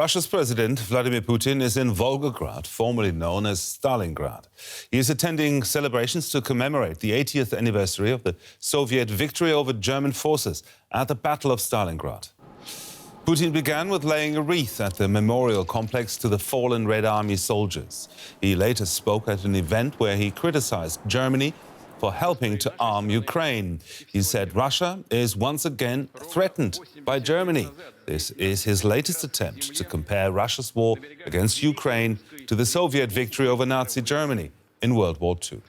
Russia's President Vladimir Putin is in Volgograd, formerly known as Stalingrad. He is attending celebrations to commemorate the 80th anniversary of the Soviet victory over German forces at the Battle of Stalingrad. Putin began with laying a wreath at the memorial complex to the fallen Red Army soldiers. He later spoke at an event where he criticized Germany for helping to arm Ukraine. He said Russia is once again threatened by Germany. This is his latest attempt to compare Russia's war against Ukraine to the Soviet victory over Nazi Germany in World War II.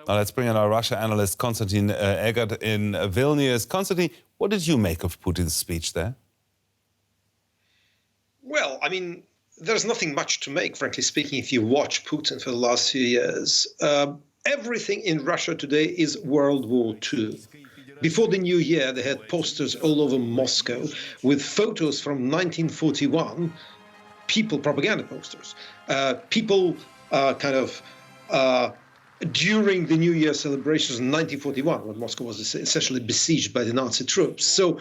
Now let's bring in our Russia analyst Konstantin Eggert in Vilnius. Konstantin, what did you make of Putin's speech there? Well, I mean, there's nothing much to make, frankly speaking, if you watch Putin for the last few years. Everything in Russia today is World War II. Before the new year, they had posters all over Moscow with photos from 1941, propaganda posters, during the New Year celebrations in 1941, when Moscow was essentially besieged by the Nazi troops. So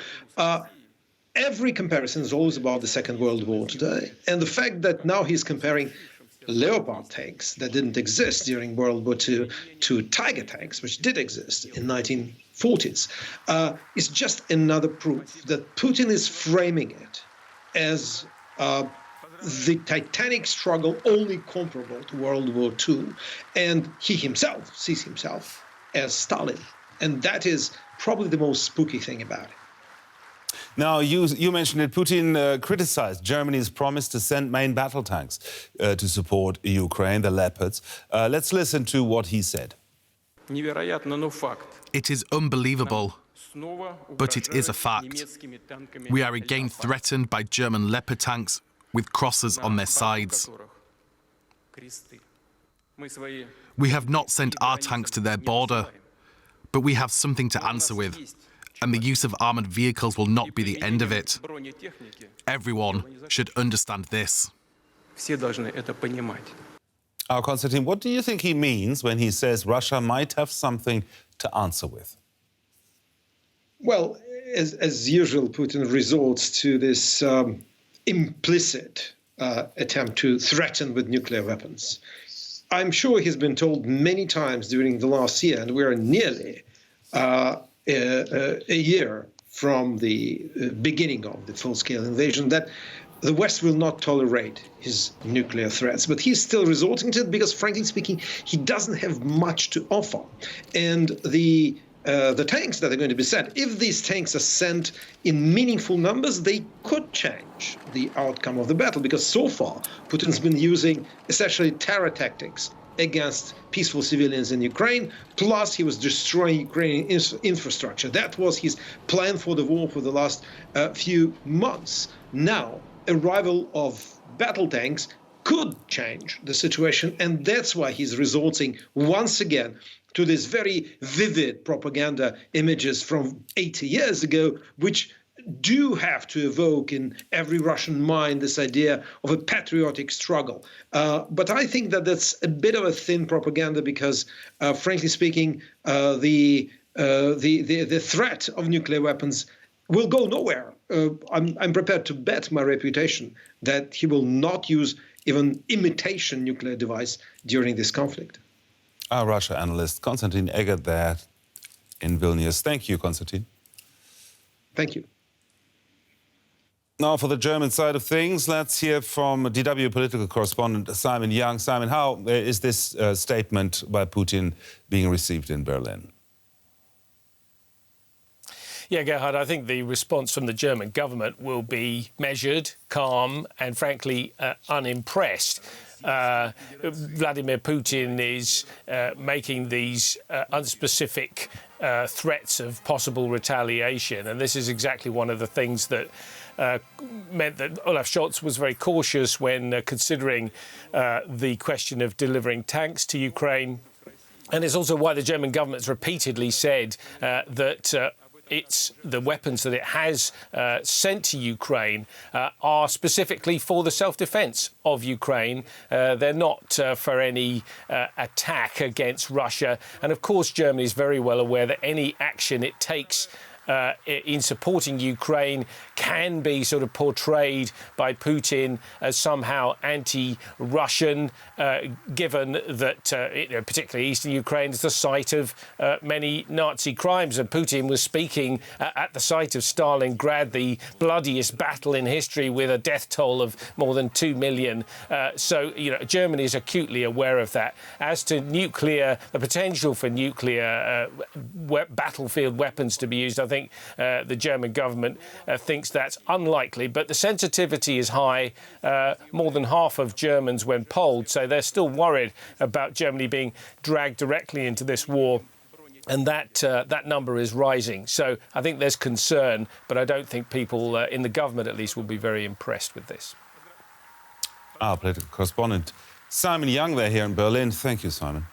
every comparison is always about the Second World War today. And the fact that now he's comparing Leopard tanks that didn't exist during World War II to Tiger tanks, which did exist in 1940s, is just another proof that Putin is framing it as the Titanic struggle only comparable to World War II. And he himself sees himself as Stalin. And that is probably the most spooky thing about it. Now, you mentioned it. Putin criticized Germany's promise to send main battle tanks to support Ukraine, the Leopards. Let's listen to what he said. It is unbelievable, but it is a fact. We are again threatened by German Leopard tanks with crosses on their sides. We have not sent our tanks to their border, but we have something to answer with. And the use of armoured vehicles will not be the end of it. Everyone should understand this. Konstantin, what do you think he means when he says Russia might have something to answer with? Well, as usual, Putin resorts to this implicit attempt to threaten with nuclear weapons. I'm sure he's been told many times during the last year, and we're nearly a year from the beginning of the full-scale invasion, that the West will not tolerate his nuclear threats. But he's still resorting to it because, frankly speaking, he doesn't have much to offer. And the tanks that are going to be sent, if these tanks are sent in meaningful numbers, they could change the outcome of the battle, because so far Putin's been using essentially terror tactics against peaceful civilians in Ukraine, plus he was destroying Ukrainian infrastructure. That was his plan for the war for the last few months. Now, arrival of battle tanks could change the situation, and that's why he's resorting once again to these very vivid propaganda images from 80 years ago, which do have to evoke in every Russian mind this idea of a patriotic struggle. But I think that that's a bit of a thin propaganda because, frankly speaking, the threat of nuclear weapons will go nowhere. I'm prepared to bet my reputation that he will not use even imitation nuclear device during this conflict. Our Russia analyst Konstantin Eggert there in Vilnius. Thank you, Konstantin. Thank you. Now, for the German side of things, let's hear from DW political correspondent Simon Young. Simon, how is this statement by Putin being received in Berlin? Yeah, Gerhard, I think the response from the German government will be measured, calm and, frankly, unimpressed. Vladimir Putin is making these unspecific threats of possible retaliation, and this is exactly one of the things that meant that Olaf Scholz was very cautious when considering the question of delivering tanks to Ukraine. And it's also why the German government's repeatedly said that it's the weapons that it has sent to Ukraine are specifically for the self-defence of Ukraine. They're not for any attack against Russia. And of course, Germany is very well aware that any action it takes in supporting Ukraine can be sort of portrayed by Putin as somehow anti-Russian, given that particularly eastern Ukraine is the site of many Nazi crimes. And Putin was speaking at the site of Stalingrad, the bloodiest battle in history, with a death toll of more than 2 million. So, Germany is acutely aware of that. As to nuclear, the potential for nuclear battlefield weapons to be used, I think the German government thinks that's unlikely. But the sensitivity is high. More than half of Germans, when polled, say they're still worried about Germany being dragged directly into this war. And that number is rising. So I think there's concern, but I don't think people in the government, at least, will be very impressed with this. Our political correspondent, Simon Young, there here in Berlin. Thank you, Simon.